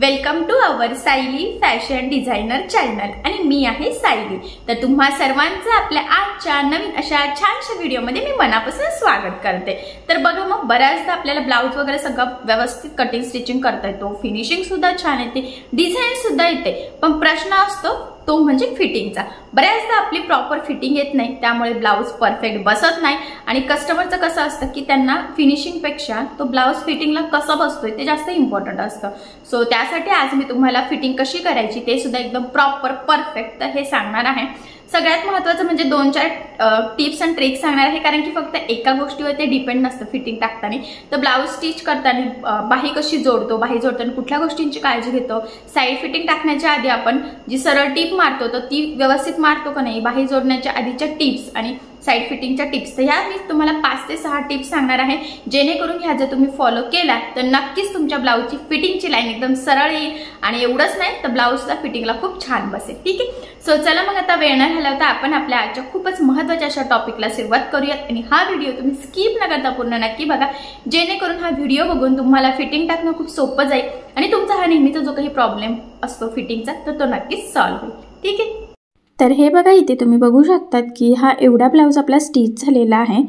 Welcome to our Sayali fashion designer channel आणि मी आहे सायली। तर तुम्हा सर्वांचं आपल्या आजच्या नवीन अशा छानशा व्हिडिओमध्ये मी मनापासून स्वागत करते। तर बघा मग बऱ्याचदा आपल्याला ब्लाउज वगैरे सगळं व्यवस्थित कटिंग स्टिचिंग करता येतो, फिनिशिंग सुद्धा छान येते, डिझाइन सुद्धा येते, पण प्रश्न असतो तो म्हणजे फिटिंगचा। बऱ्याचदा आपली प्रॉपर फिटिंग येत नाही, त्यामुळे ब्लाउज परफेक्ट बसत नाही आणि कस्टमरचं कसं असतं की त्यांना फिनिशिंग पेक्षा तो ब्लाउज फिटिंगला कसा बसतोय ते जास्त इम्पॉर्टंट असतं। सो त्यासाठी आज मी तुम्हाला फिटिंग कशी करायची ते सुद्धा एकदम प्रॉपर परफेक्ट हे सांगणार आहे। सगळ्यात महत्त्वाचं म्हणजे 2-4 टिप्स अँड ट्रिक्स सांगणार आहे, कारण की फक्त एका गोष्टीवर ते डिपेंड नसतं फिटिंग टाकताना। तर ब्लाउज स्टिच करताना बाही कशी जोडतो, बाही जोडताना कुठल्या गोष्टींची काळजी घेतो, साइड फिटिंग टाकण्याच्या आधी आपण जी सरळ टिप मारतो तर ती व्यवस्थित मारतो का नाही, बाही जोडण्याच्या आधीच्या टिप्स आणि साइड फिटिंगच्या टिप्स, तर ह्या मी तुम्हाला 5 ते 6 टिप्स सांगणार आहे, जेणेकरून ह्या जर तुम्ही फॉलो केला तर नक्कीच तुमच्या ब्लाउजची फिटिंगची लाईन एकदम सरळ येईल आणि एवढंच नाही तर ब्लाउजला फिटिंगला खूप छान बसेल। ठीक आहे, सो चला मग आता वेळ न घालवता आपण आपल्या आजच्या खूपच महत्त्वाच्या अशा टॉपिकला सुरुवात करूयात आणि हा व्हिडिओ तुम्ही स्किप न करता पूर्ण नक्की बघा, जेणेकरून हा व्हिडिओ बघून तुम्हाला फिटिंग टाकणं खूप सोपं जाईल आणि तुमचा हा नेहमीचा जो काही प्रॉब्लेम असतो फिटिंगचा तर तो नक्कीच सॉल्व्ह होईल। ठीक आहे, तर हे बघा इथे तुम्ही बघू शकतात की हा एवढा ब्लाउज आपला स्टिच झालेला आहे।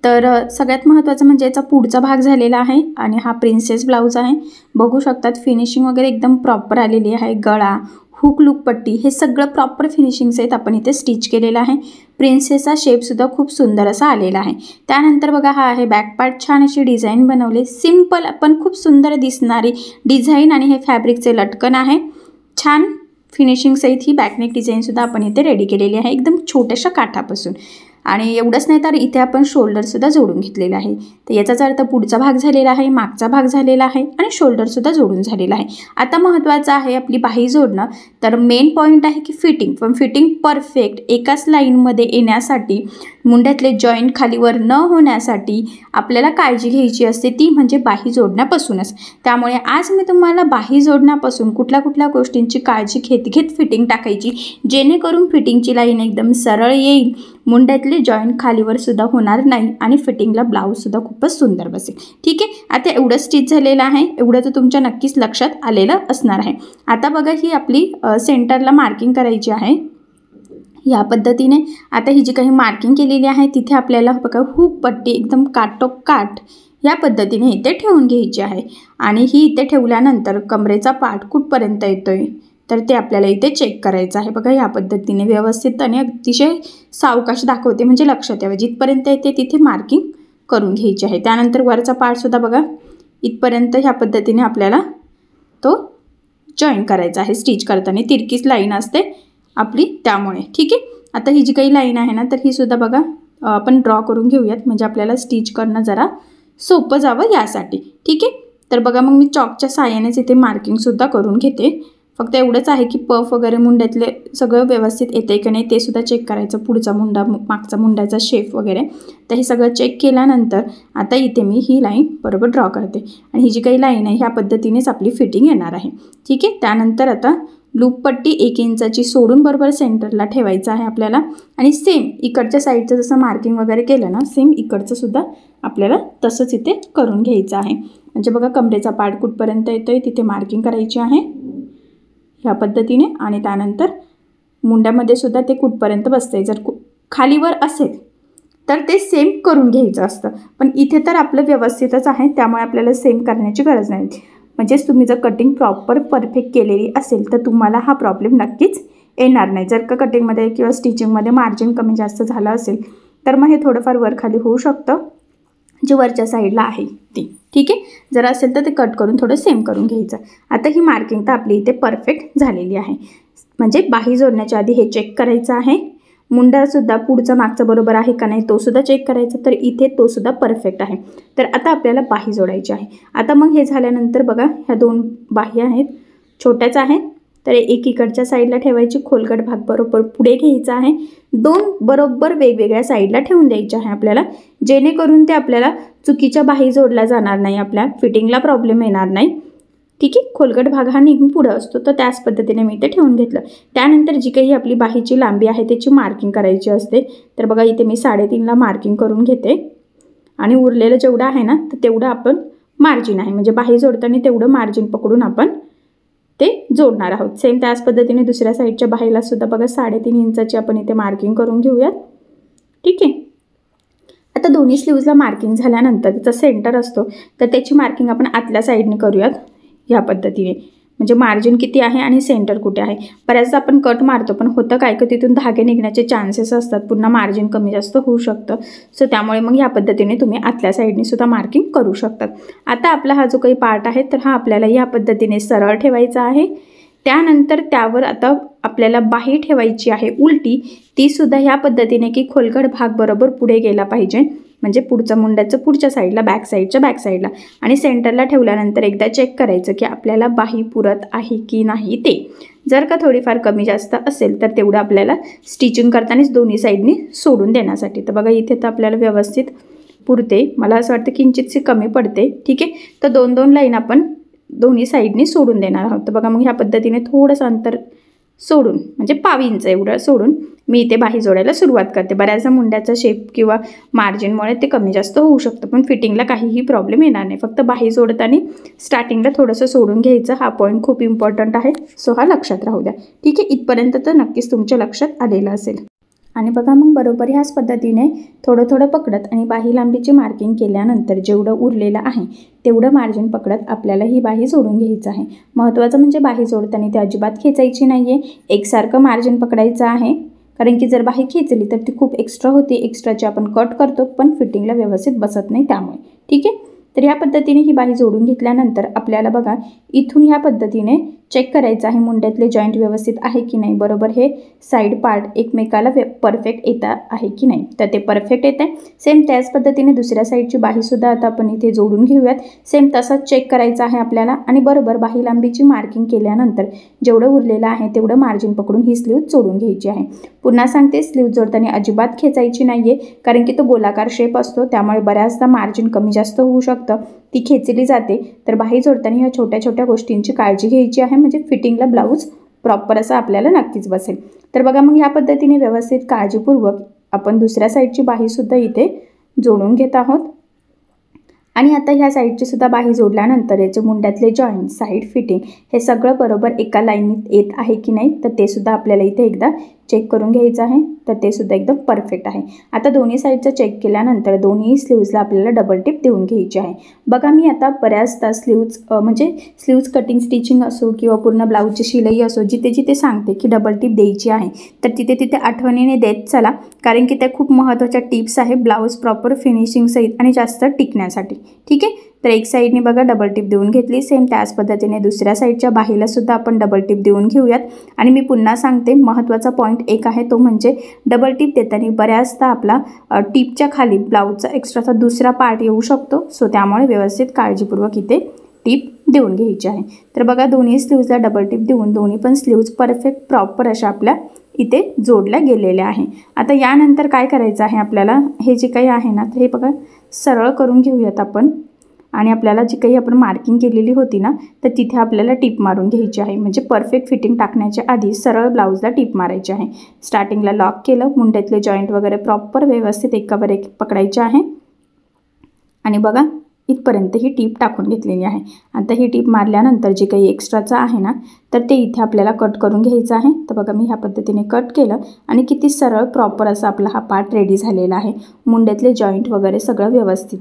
तर सगळ्यात महत्त्वाचं म्हणजे याचा पुढचा भाग झालेला आहे आणि हा प्रिन्सेस ब्लाउज आहे। बघू शकतात फिनिशिंग वगैरे एकदम प्रॉपर आलेली आहे, गळा, हुक, लूप पट्टी हे सगळं प्रॉपर फिनिशिंग सहित आपण इथे स्टिच केलेला आहे। प्रिन्सेसचा शेप सुद्धा खूप सुंदर असा आलेला आहे। त्यानंतर बघा हा आहे बॅक पार्ट, छान अशी डिझाईन बनवली, सिंपल पण खूप सुंदर दिसणारी डिझाईन आणि हे फॅब्रिकचे लटकन आहे। छान फिनिशिंग सहित ही बॅकनेक डिझाईन सुद्धा आपण इथे रेडी केलेली आहे एकदम छोट्याशा काठापासून। आणि एवढंच नाही तर इथे आपण शोल्डर सुद्धा जोडून घेतलेला आहे। तर याचाच अर्थ पुढचा भाग झालेला आहे, मागचा भाग झालेला आहे आणि शोल्डर सुद्धा जोडून झालेला आहे। आता महत्त्वाचं आहे आपली बाही जोडणं। तर मेन पॉईंट आहे की फिटिंग, पण फिटिंग परफेक्ट एकाच लाईनमध्ये येण्यासाठी, मुंड्यातले जॉईंट खालीवर न होण्यासाठी आपल्याला काळजी घ्यायची असते, ती म्हणजे बाही जोडण्यापासूनच। त्यामुळे आज मी तुम्हाला बाही जोडण्यापासून कुठल्या गोष्टींची काळजी घेत फिटिंग टाकायची, जेणेकरून फिटिंगची लाईन एकदम सरळ येईल, मुंड्यातले जॉईंट खालीवर सुद्धा होणार नाही आणि फिटिंगला ब्लाउज सुद्धा खूपच सुंदर बसेल। ठीक आहे, आता एवढं स्टिच झालेलं आहे, एवढं तर तुमच्या नक्कीच लक्षात आलेलं असणार आहे। आता बघा ही आपली सेंटरला मार्किंग करायची आहे या पद्धतीने। आता ही जी काही मार्किंग केलेली आहे तिथे आपल्याला बघा हुक पट्टी एकदम काठोकाठ या पद्धतीने इथे ठेवून घ्यायची आहे आणि ही इथे ठेवल्यानंतर कमरेचा पार्ट कुठपर्यंत येतोय तर ते आपल्याला इथे चेक करायचं आहे। बघा या पद्धतीने व्यवस्थित आणि अतिशय सावकाश दाखवते म्हणजे लक्षात यावं, जिथपर्यंत येते तिथे मार्किंग करून घ्यायची आहे। त्यानंतर वरचा पार्ट सुद्धा बघा इथपर्यंत ह्या पद्धतीने आपल्याला तो जॉईन करायचा आहे। स्टिच करताना तिरकीच लाईन असते आपली त्यामुळे। ठीक आहे, आता ही जी काही लाईन आहे ना तर ही सुद्धा बघा आपण ड्रॉ करून घेऊयात, म्हणजे आपल्याला स्टिच करणं जरा सोपं जावं यासाठी। ठीक आहे, तर बघा मग मी चॉकच्या साहाय्यानेच इथे मार्किंग सुद्धा करून घेते। फक्त एवढंच आहे की पफ वगैरे मुंड्यातले सगळं व्यवस्थित येते की नाही ते सुद्धा चेक करायचं, पुढचा मुंडा मागचा मुंड्याचा शेप वगैरे। तर हे सगळं चेक केल्यानंतर आता इथे मी ही लाईन बरोबर ड्रॉ करते आणि ही जी काही लाईन आहे ह्या पद्धतीनेच आपली फिटिंग येणार आहे। ठीक आहे, त्यानंतर आता लूप पट्टी 1 इंचाची सोडून बरोबर सेंटरला ठेवायचं आहे आपल्याला आणि सेम इकडच्या साईडचं जसं मार्किंग वगैरे केलं ना सेम इकडचं सुद्धा आपल्याला तसंच इथे करून घ्यायचं आहे। म्हणजे बघा कमरेचा पार्ट कुठपर्यंत येतोय तिथे मार्किंग करायची आहे ह्या पद्धतीने आणि त्यानंतर मुंड्यामध्ये सुद्धा ते कुठपर्यंत बसतंय, जर खालीवर असेल तर ते सेम करून घ्यायचं असतं, पण इथे तर आपलं व्यवस्थितच आहे त्यामुळे आपल्याला सेम करण्याची गरज नाही। म्हणजेच तुम्ही जर कटिंग प्रॉपर परफेक्ट केलेली असेल तर तुम्हाला हा प्रॉब्लेम नक्कीच येणार नाही। जर का कटिंगमध्ये किंवा स्टिचिंगमध्ये मार्जिन कमी जास्त झालं असेल तर मग हे थोडंफार वर खाली होऊ शकतं, जे वरच्या साईडला आहे ती। ठीक आहे, जर असेल तर ते कट करून थोडं सेम करून घ्यायचं। आता ही मार्किंग तर आपली इथे परफेक्ट झालेली आहे, म्हणजे बाही जोडण्याच्या आधी हे चेक करायचं आहे, मुंडासुद्धा पुढचा मागचा बरोबर आहे का नाही तो सुद्धा चेक करायचा, तर इथे तो सुद्धा परफेक्ट आहे। तर आता आपल्याला बाही जोडायची आहे। आता मग हे झाल्यानंतर बघा ह्या 2 बाही आहेत, छोट्याच आहेत, तर एकीकडच्या साईडला ठेवायची, खोलगट भाग बरोबर पुढे घ्यायचा आहे, 2 बरोबर वेगवेगळ्या साईडला ठेवून द्यायचे आहे आपल्याला, जेणेकरून ते आपल्याला चुकीच्या बाही जोडला जाणार नाही, आपल्या फिटिंगला प्रॉब्लेम येणार नाही. ठीक आहे. खोलगट भाग हा नेहमी पुढे असतो, तर त्याच पद्धतीने मी इथे ठेवून घेतलं. त्यानंतर जी काही आपली बाहीची लांबी आहे त्याची मार्किंग करायची असते. तर बघा इथे मी 3.5ला मार्किंग करून घेते आणि उरलेलं जेवढं आहे ना तर तेवढं आपण मार्जिन आहे, म्हणजे बाही जोडताना तेवढं मार्जिन पकडून आपण ते जोडणार आहोत. सेम त्याच पद्धतीने दुसऱ्या साईडच्या बाहीला सुद्धा बघा 3.5 इंचाची आपण इथे मार्किंग करून घेऊयात. ठीक आहे. आता दोन्ही स्लीव्जला मार्किंग झाल्यानंतर त्याचा सेंटर असतो तर त्याची मार्किंग आपण आतल्या साईडने करूयात ह्या पद्धतीने, म्हणजे मार्जिन किती आहे आणि सेंटर कुठे आहे. बऱ्याचदा आपण कट मारतो पण होतं काय की तिथून धागे निघण्याचे चान्सेस असतात, पुन्हा मार्जिन कमी जास्त होऊ शकतं. सो त्यामुळे मग ह्या पद्धतीने तुम्ही आतल्या साईडने सुद्धा मार्किंग करू शकतात. आता आपला हा जो काही पार्ट आहे तर हा आपल्याला ह्या पद्धतीने सरळ ठेवायचा आहे. त्यानंतर त्यावर आता आपल्याला बाही ठेवायची आहे उलटी, ती सुद्धा ह्या पद्धतीने की खोलगट भाग बरोबर पुढे गेला पाहिजे, म्हणजे पुढचं मुंड्याचं पुढच्या साईडला, बॅक साईडला, आणि सेंटरला ठेवल्यानंतर एकदा चेक करायचं की आपल्याला बाही पुरत आहे की नाही ते. जर का थोडीफार कमी जास्त असेल तर तेवढं आपल्याला स्टिचिंग करतानाच दोन्ही साईडनी सोडून देण्यासाठी. तर बघा इथे तर आपल्याला व्यवस्थित पुरते, मला असं वाटतं किंचितशी कमी पडते. ठीक आहे. तर 2-2 लाईन आपण दोन्ही साईडनी सोडून देणार आहोत. तर बघा मग ह्या पद्धतीने थोडंसं अंतर सोडून, म्हणजे 1/2 इंच एवढं सोडून मी इथे बाही जोडायला सुरुवात करते. बऱ्याचदा मुंड्याचा शेप किंवा मार्जिनमुळे ते कमी जास्त होऊ शकतं, पण फिटिंगला काहीही प्रॉब्लेम येणार नाही. फक्त बाही जोडताना स्टार्टिंगला थोडंसं सोडून घ्यायचं, हा पॉईंट खूप इम्पॉर्टंट आहे. सो हा लक्षात राहू द्या. ठीक आहे. इथपर्यंत तर नक्कीच तुमच्या लक्षात आलेलं असेल. आणि बघा मग बरोबर ह्याच पद्धतीने थोडं पकडत आणि बाही लांबीची मार्किंग केल्यानंतर जेवढं उरलेलं आहे तेवढं मार्जिन पकडत आपल्याला ही बाही जोडून घ्यायचं आहे. महत्त्वाचं म्हणजे बाही जोडताना ती अजिबात खेचायची नाही आहे, एकसारखं मार्जिन पकडायचं आहे. कारण की जर बाही खेचली तर ती खूप एक्स्ट्रा होते, एक्स्ट्राची आपण कट करतो पण फिटिंगला व्यवस्थित बसत नाही त्यामुळे. ठीक आहे. तर ह्या पद्धतीने ही बाही जोडून घेतल्यानंतर आपल्याला बघा इथून ह्या पद्धतीने चेक करायचं आहे मुंड्यातले जॉईंट व्यवस्थित आहे की नाही, बरोबर हे साईड पार्ट एकमेकाला परफेक्ट येत आहे की नाही. तर ते परफेक्ट येत आहे. सेम त्याच पद्धतीने दुसऱ्या साईडची बाहीसुद्धा आता आपण इथे जोडून घेऊयात. सेम तसंच चेक करायचं आहे आपल्याला आणि बरोबर बाही लांबीची मार्किंग केल्यानंतर जेवढं उरलेलं आहे तेवढं मार्जिन पकडून ही स्लीव जोडून घ्यायची आहे. पुन्हा सांगते, स्लीव जोडताना अजिबात खेचायची नाही आहे, कारण की तो गोलाकार शेप असतो त्यामुळे बऱ्याचदा मार्जिन कमी जास्त होऊ शकतं, ती खेचली जाते. तर बाही जोडताना ह्या छोट्या गोष्टींची काळजी घ्यायची आहे, म्हणजे फिटिंगला ब्लाऊज प्रॉपर असं आपल्याला नक्कीच बसेल. तर बघा मग ह्या पद्धतीने व्यवस्थित काळजीपूर्वक आपण दुसऱ्या साईडची बाहीसुद्धा इथे जोडून घेत आहोत. आणि आता ह्या साईडची सुद्धा बाही जोडल्यानंतर याचे मुंड्यातले जॉईंट, साईड फिटिंग हे सगळं बरोबर एका लाईनीत येत आहे की नाही तर ते सुद्धा आपल्याला इथे एकदा चेक करून घ्यायचं आहे. तर ते सुद्धा एकदम परफेक्ट आहे. आता दोन्ही साईडचं चेक केल्यानंतर दोन्ही स्लीव्जला आपल्याला डबल टिप देऊन घ्यायची आहे. बघा मी आता बऱ्याचदा स्लीव्ज कटिंग स्टिचिंग असो किंवा पूर्ण ब्लाऊजची शिलाई असो, जिथे सांगते की डबल टिप द्यायची आहे तर तिथे आठवणीने देत चला, कारण की त्या खूप महत्त्वाच्या टिप्स आहे ब्लाऊज प्रॉपर फिनिशिंग सहित आणि जास्त टिकण्यासाठी. ठीक आहे. तर एक साईडने बघा डबल टिप देऊन घेतली. सेम त्याच पद्धतीने दुसऱ्या साईडच्या बाहीला सुद्धा आपण डबल टिप देऊन घेऊयात. आणि मी पुन्हा सांगते, महत्त्वाचा पॉईंट एक आहे तो म्हणजे डबल टिप देताना बऱ्याचदा आपला टिपच्या खाली ब्लाऊजचा एक्स्ट्राचा दुसरा पार्ट येऊ शकतो. सो त्यामुळे व्यवस्थित काळजीपूर्वक इथे टिप देऊन घ्यायची आहे. तर बघा दोन्ही स्लीव्जला डबल टिप देऊन दोन्ही पण स्लीव्ज परफेक्ट प्रॉपर अशा आपल्या इथे जोडल्या गेलेल्या आहे. आता यानंतर काय करायचं आहे आपल्याला, हे जे काही आहे ना तर हे बघा सरळ करून घेऊयात आपण. आणि आपल्याला जी काही आपण मार्किंग केलेली होती ना तर तिथे आपल्याला टिप मारून घ्यायची आहे, म्हणजे परफेक्ट फिटिंग टाकण्याच्या आधी सरळ ब्लाऊजला टिप मारायची आहे. स्टार्टिंगला लॉक केलं, मुंड्यातले जॉईंट वगैरे प्रॉपर व्यवस्थित एकावर एक पकडायचे आहे. आणि बघा इथपर्यंत ही टीप टाकून घेतलेली आहे. आता ही टीप मारल्यानंतर जे काही एक्स्ट्राचं आहे ना तर ते इथे आपल्याला कट करून घ्यायचं आहे. तर बघा मी ह्या पद्धतीने कट केलं आणि किती सरळ प्रॉपर असा आपला हा पार्ट रेडी झालेला आहे. मुंड्यातले जॉईंट वगैरे सगळं व्यवस्थित.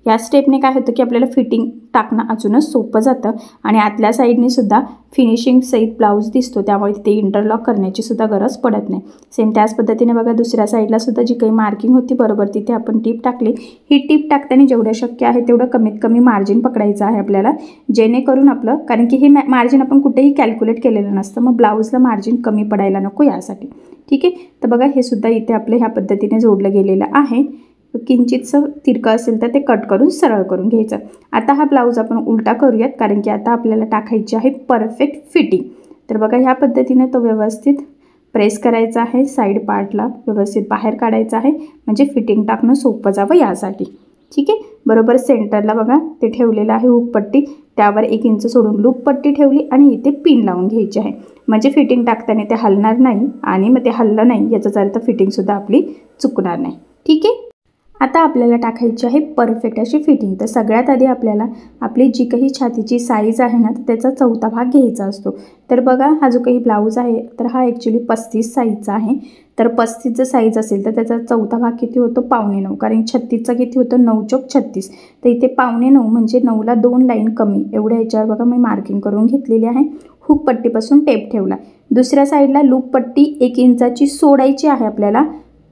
या स्टेपने काय होतं की आपल्याला फिटिंग टाकणं अजूनच सोपं जातं आणि आतल्या साईडने सुद्धा फिनिशिंग सहित ब्लाऊज दिसतो, त्यामुळे तिथे इंटरलॉक करण्याची सुद्धा गरज पडत नाही. सेम त्याच पद्धतीने बघा दुसऱ्या साईडला सुद्धा जी काही मार्किंग होती बरोबर तिथे आपण टीप टाकली. ही टीप टाकताना जेवढं शक्य आहे तेवढं कमीत कमी मार्जिन पकडायचं आहे आपल्याला, जेणेकरून आपलं, कारण की हे मार्जिन आपण कुठेही कॅल्क्युलेट केलेलं नसतं, मग ब्लाऊजला मार्जिन कमी पडायला नको यासाठी. ठीक आहे. तर बघा हे सुद्धा इथे आपलं ह्या पद्धतीने जोडलं गेलेलं आहे. किंचितसं तिरकं असेल तर ते कट करून सरळ करून घ्यायचं. आता हा ब्लाऊज आपण उलटा करूयात, कारण की आता आपल्याला टाकायची आहे परफेक्ट फिटिंग. तर बघा ह्या पद्धतीने तो व्यवस्थित प्रेस करायचा आहे, साईड पार्टला व्यवस्थित बाहेर काढायचा आहे, म्हणजे फिटिंग टाकणं सोपं जावं यासाठी. ठीक आहे. बरोबर सेंटरला बघा ते ठेवलेलं आहे हुक पट्टी, त्यावर 1 इंच सोडून लूप पट्टी ठेवली आणि इथे पिन लावून घ्यायची आहे, म्हणजे फिटिंग टाकताना ते हलणार नाही आणि मग ते हललं नाही याचाच अर्थ फिटिंगसुद्धा आपली चुकणार नाही. ठीक आहे. आता आपल्याला टाकायची आहे परफेक्ट अशी फिटिंग. तर सगळ्यात आधी आपल्याला आपली जी काही छातीची साईज आहे ना तर त्याचा 4था भाग घ्यायचा असतो. तर बघा हा जो काही ब्लाऊज आहे तर हा ॲक्च्युली 35 साईजचा आहे. तर 35 जर साईज असेल तर त्याचा 4था भाग किती होतो 9.25, कारण 36चा किती होतं 9 चौक 36. तर इथे 9.25 म्हणजे 9ला 2 लाईन कमी एवढ्या याच्यावर बघा मी मार्किंग करून घेतलेली आहे. हुक पट्टीपासून टेप ठेवला. दुसऱ्या साईडला लूप पट्टी 1 इंचाची सोडायची आहे आपल्याला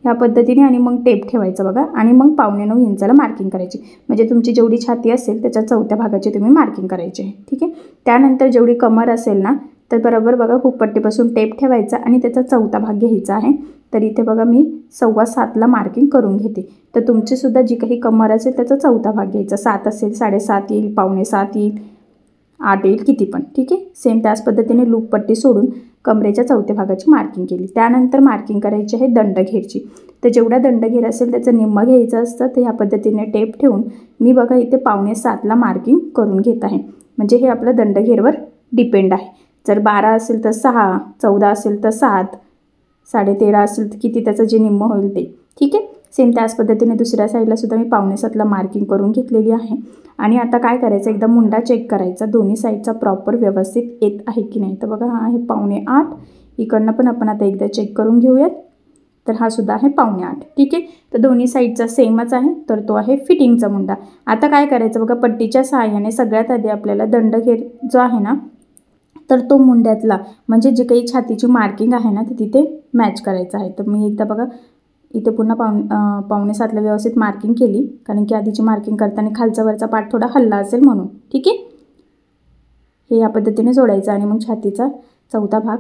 ह्या पद्धतीने आणि मग टेप ठेवायचं बघा आणि मग 9.25 इंचाला मार्किंग करायची, म्हणजे तुमची जेवढी छाती असेल त्याच्या 4थ्या भागाची तुम्ही मार्किंग करायची आहे. ठीक आहे. त्यानंतर जेवढी कमर असेल ना तर बरोबर बघा हुक पट्टीपासून टेप ठेवायचा आणि त्याचा 4था भाग घ्यायचा आहे. तर इथे बघा मी 6.25ला मार्किंग करून घेते. तर तुमचीसुद्धा जी काही कमर असेल त्याचा 4था भाग घ्यायचा. 7 असेल 7.5 येईल, 7.25 येईल, 8 येईल, किती पण. ठीक आहे. सेम त्याच पद्धतीने लूप पट्टी सोडून कमरेच्या 4थ्या भागाची मार्किंग केली. त्यानंतर मार्किंग करायची आहे दंडघेरची. तर जेवढा दंडघेर असेल त्याचं निम्म घ्यायचं असतं. तर ह्या पद्धतीने टेप ठेवून मी बघा इथे 6.25ला मार्किंग करून घेत आहे, म्हणजे हे आपलं दंडघेरवर डिपेंड आहे. जर 12 असेल तर 6, 14 असेल तर 7, 13.5 असेल तर किती त्याचं जे निम्म होईल ते. ठीक आहे. सेम त्याच पद्धतीने दुसऱ्या साईडला सुद्धा मी 6.25ला मार्किंग करून घेतलेली आहे. आणि आता काय करायचं एकदा मुंडा चेक करायचा दोन्ही साईडचा प्रॉपर व्यवस्थित येत आहे की नाही. तर बघा हा आहे 7.25, इकडनं पण आपण आता एकदा चेक करून घेऊयात. तर हा सुद्धा आहे 7.25. ठीक आहे. तर दोन्ही साईडचा सेमच आहे, तर तो आहे फिटिंगचा मुंडा. आता काय करायचं बघा पट्टीच्या सहाय्याने सगळ्यात आधी आपल्याला दंडघेर जो आहे ना तर तो मुंड्यातला म्हणजे जी काही छातीची मार्किंग आहे ना तर तिथे मॅच करायचं आहे. तर मी एकदा बघा इथे पुन्हा 6.25ला व्यवस्थित मार्किंग केली, कारण की आधीची मार्किंग करताना खालचा वरचा पार्ट थोडा हल्ला असेल म्हणून. ठीक आहे. हे या पद्धतीने जोडायचं आणि मग छातीचा 4था भाग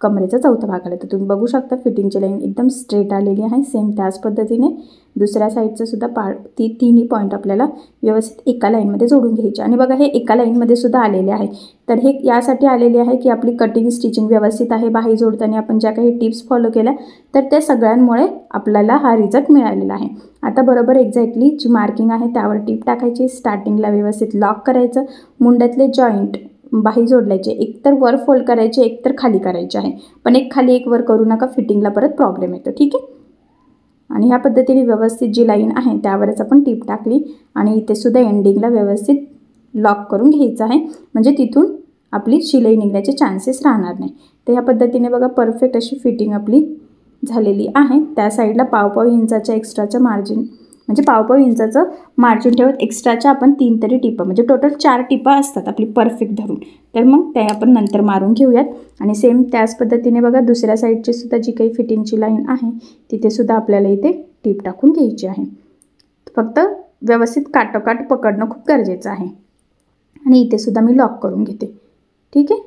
कमरेचा 4था भाग आला. तर तुम्ही बघू शकता फिटिंगची लाईन एकदम स्ट्रेट आलेली आहे. सेम त्याच पद्धतीने दुसऱ्या साईडचं सुद्धा तिन्ही पॉईंट आपल्याला व्यवस्थित एका लाईनमध्ये जोडून घ्यायचे. आणि बघा हे एका लाईनमध्ये सुद्धा आलेले आहे. तर हे यासाठी आलेले आहे की आपली कटिंग स्टिचिंग व्यवस्थित आहे. बाही जोडताना आपण ज्या काही टिप्स फॉलो केल्या तर त्या सगळ्यांमुळे आपल्याला हा रिझल्ट मिळालेला आहे. आता बरोबर एक्झॅक्टली जी मार्किंग आहे त्यावर टिप टाकायची, स्टार्टिंगला व्यवस्थित लॉक करायचं, मुंड्यातले जॉईंट बाही जोडल्याचे, एकतर वर फोल्ड करायचे एकतर खाली करायचे आहे, पण एक खाली एक वर करू नका, फिटिंगला परत प्रॉब्लेम येतो. ठीक आहे. आणि ह्या पद्धतीने व्यवस्थित जी लाईन आहे त्यावरच आपण टिप टाकली आणि इथे सुद्धा एंडिंगला व्यवस्थित लॉक करून घ्यायचं आहे, म्हणजे तिथून आपली शिलाई निघण्याचे चान्सेस राहणार नाही. तर ह्या पद्धतीने बघा परफेक्ट अशी फिटिंग आपली झालेली आहे. त्या साईडला 1.5 इंचाच्या एक्स्ट्राचं मार्जिन, म्हणजे 1.5 इंचाचं मार्जिन ठेवत एक्स्ट्राच्या आपण 3 तरी टिपा, म्हणजे टोटल 4 टिपा असतात आपली परफेक्ट धरून. तर मग त्या आपण नंतर मारून घेऊयात. आणि सेम त्याच पद्धतीने बघा दुसऱ्या साईडची सुद्धा जी काही फिटिंगची लाईन आहे तिथे सुद्धा आपल्याला इथे टिप टाकून घ्यायची आहे. फक्त व्यवस्थित काटोकाट पकडणं खूप गरजेचं आहे. आणि इथे सुद्धा मी लॉक करून घेते. ठीक आहे.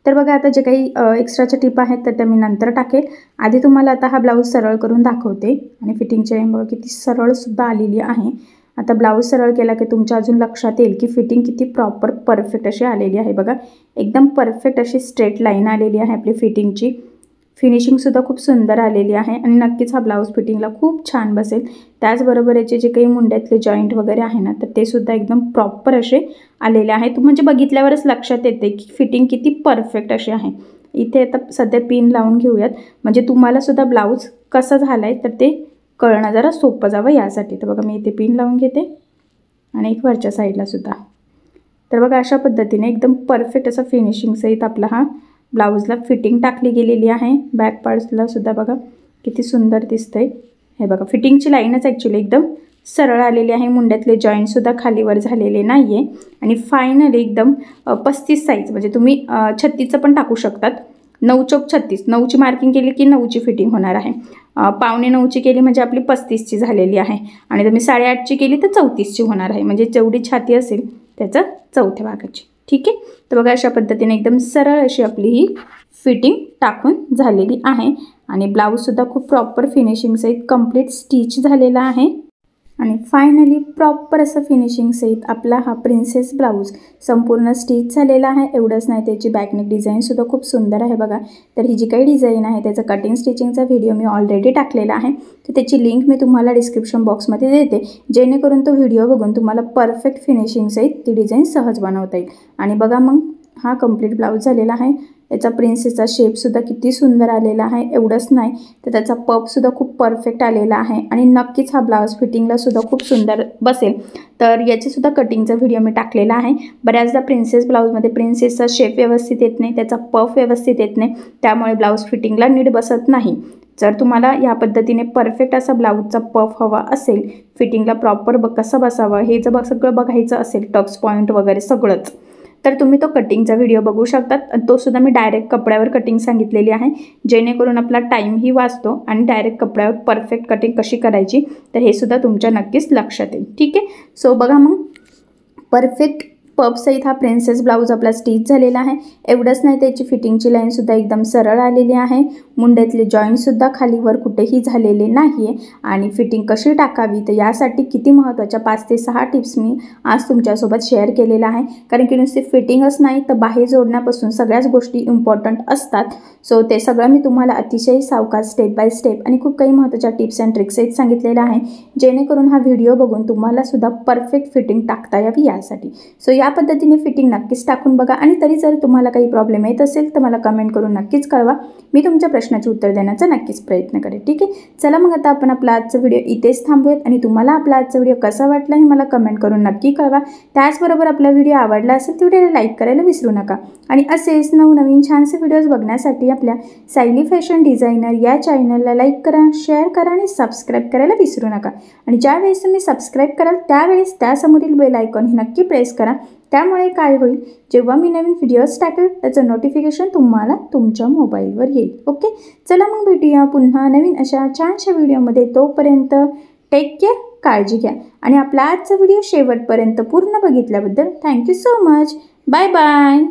तर बघा आता जे काही एक्स्ट्राच्या टिप आहेत तर त्या मी नंतर टाकेल. आधी तुम्हाला आता हा ब्लाऊज सरळ करून दाखवते. आणि फिटिंगची लाईन बघा किती सरळसुद्धा आलेली आहे. आता ब्लाऊज सरळ केला की तुमच्या अजून लक्षात येईल की फिटिंग किती प्रॉपर परफेक्ट अशी आलेली आहे. बघा एकदम परफेक्ट अशी स्ट्रेट लाईन आलेली आहे आपली फिटिंगची. फिनिशिंगसुद्धा खूप सुंदर आलेली आहे आणि नक्कीच हा ब्लाऊज फिटिंगला खूप छान बसेल. त्याचबरोबर याचे जे काही मुंड्यातले जॉईंट वगैरे आहे ना तर ते सुद्धा एकदम प्रॉपर असे आलेले आहेत. म्हणजे बघितल्यावरच लक्षात येते की फिटिंग किती परफेक्ट अशी आहे. इथे आता सध्या पिन लावून घेऊयात, म्हणजे तुम्हाला सुद्धा ब्लाऊज कसा झाला आहे तर ते कळणं जरा सोपं जावं यासाठी. तर बघा मी इथे पिन लावून घेते आणि एक वरच्या साईडला सुद्धा. तर बघा अशा पद्धतीने एकदम परफेक्ट असा फिनिशिंगसहित आपला हा ब्लाऊजला फिटिंग टाकली गेलेली आहे. बॅक पार्ट्सला सुद्धा बघा किती सुंदर दिसतंय. हे बघा फिटिंगची लाईनच ॲक्च्युली एकदम सरळ आलेली आहे. मुंड्यातले जॉईंटसुद्धा खालीवर झालेले नाही आहे. आणि फायनली एकदम 35 साईज, म्हणजे तुम्ही 36चं पण टाकू शकतात. 9 चौक 36, 9ची मार्किंग केली की 9ची फिटिंग होणार आहे. 9.25ची केली म्हणजे आपली 35ची झालेली आहे. आणि तुम्ही 8.5ची केली तर 34ची होणार आहे, म्हणजे जेवढी छाती असेल त्याचं 4थ्या भागाची. ठीक आहे. तर बघा अशा पद्धतीने एकदम सरळ अशी आपली ही फिटिंग टाकून झालेली आहे. आणि ब्लाऊजसुद्धा खूप प्रॉपर फिनिशिंगसहित कंप्लीट स्टिच झालेला आहे. आणि फायनली प्रॉपर असं फिनिशिंग सहित आपला हा प्रिन्सेस ब्लाऊज संपूर्ण स्टिच झालेला आहे। एवढंच नाही, त्याची बॅकनेक डिझाईनसुद्धा खूप सुंदर आहे बघा। तर ही जी काही डिझाईन आहे त्याचं कटिंग स्टिचिंगचा व्हिडिओ मी ऑलरेडी टाकलेला आहे, तर त्याची लिंक मी तुम्हाला डिस्क्रिप्शन बॉक्समध्ये देते, जेणेकरून तो व्हिडिओ बघून तुम्हाला परफेक्ट फिनिशिंग सहित ती डिझाईन सहज बनवता येईल। आणि बघा मग हा कंप्लीट ब्लाऊज झालेला आहे। याचा प्रिन्सेसचा शेपसुद्धा किती सुंदर आलेला आहे। एवढंच नाही तर त्याचा पफसुद्धा खूप परफेक्ट आलेला आहे आणि नक्कीच हा ब्लाऊज फिटिंगलासुद्धा खूप सुंदर बसेल। तर याचीसुद्धा कटिंगचा व्हिडिओ मी टाकलेला आहे। बऱ्याचदा प्रिन्सेस ब्लाऊजमध्ये प्रिन्सेसचा शेप व्यवस्थित येत नाही, त्याचा पफ व्यवस्थित येत नाही, त्यामुळे ब्लाऊज फिटिंगला नीट बसत नाही। जर तुम्हाला या पद्धतीने परफेक्ट असा ब्लाऊजचा पफ हवा असेल, फिटिंगला प्रॉपर कसं बसावं हे जर सगळं बघायचं असेल, टक्स पॉईंट वगैरे सगळंच, तर तुम्ही तो कटिंगचा व्हिडिओ बघू शकतात। तो सुद्धा मी डायरेक्ट कपड्यावर कटिंग सांगितलेली आहे, जेणेकरून आपला टाईमही वाचतो आणि डायरेक्ट कपड्यावर परफेक्ट कटिंग कशी करायची तर हे सुद्धा तुमच्या नक्कीच लक्षात येईल। ठीक आहे, सो बघा मग परफेक्ट पफ सहित हा प्रिन्सेस ब्लाऊज आपला स्टिच झालेला आहे। एवढंच नाही, त्याची फिटिंगची लाईनसुद्धा एकदम सरळ आलेली आहे, मुंड्यातले जॉईंटसुद्धा खालीवर कुठेही झालेले नाही आहे। आणि फिटिंग कशी टाकावी तर यासाठी किती महत्त्वाच्या 5 ते 6 टिप्स मी आज तुमच्यासोबत शेअर केलेल्या आहे, कारण की नुसती फिटिंगच नाही तर बाहे जोडण्यापासून सगळ्याच गोष्टी इम्पॉर्टंट असतात। सो ते सगळं मी तुम्हाला अतिशय सावकाश स्टेप बाय स्टेप आणि खूप काही महत्त्वाच्या टिप्स अँड ट्रिक्सही सांगितलेल्या आहे, जेणेकरून हा व्हिडिओ बघून तुम्हाला सुद्धा परफेक्ट फिटिंग टाकता यावी यासाठी। सो या पद्धतीने फिटिंग नक्कीच टाकून बघा आणि तरी जर तुम्हाला काही प्रॉब्लेम येत असेल तर मला कमेंट करून नक्कीच कळवा, मी तुमच्या प्रश्नाचे उत्तर देण्याचा नक्कीच प्रयत्न करेन। ठीक आहे, चला मग आता आपण आपला आजचा व्हिडिओ इथेच थांबूयात आणि तुम्हाला आपला आजचा व्हिडिओ कसा वाटला हे मला कमेंट करून नक्की कळवा। त्याचबरोबर आपला व्हिडिओ आवडला असेल तर व्हिडिओला लाईक करायला विसरू नका आणि असेच नवनवीन छानसे व्हिडिओज बघण्यासाठी आपल्या सायली फॅशन डिझायनर या चॅनलला लाईक करा, शेअर करा आणि सबस्क्राईब करायला विसरू नका। आणि ज्यावेळेस तुम्ही सबस्क्राईब कराल त्यावेळेस त्यासमोरील बेल आयकॉन हे नक्की प्रेस करा, त्यामुळे काय होईल, जेव्हा मी नवीन व्हिडिओज टाकेल त्याचं नोटिफिकेशन तुम्हाला तुमच्या मोबाईलवर येईल। ओके, चला मग भेटूया पुन्हा नवीन अशा छानशा व्हिडिओमध्ये। तोपर्यंत टेक केअर, काळजी घ्या आणि आपला आजचा व्हिडिओ शेवटपर्यंत पूर्ण बघितल्याबद्दल thank you so much. Bye bye.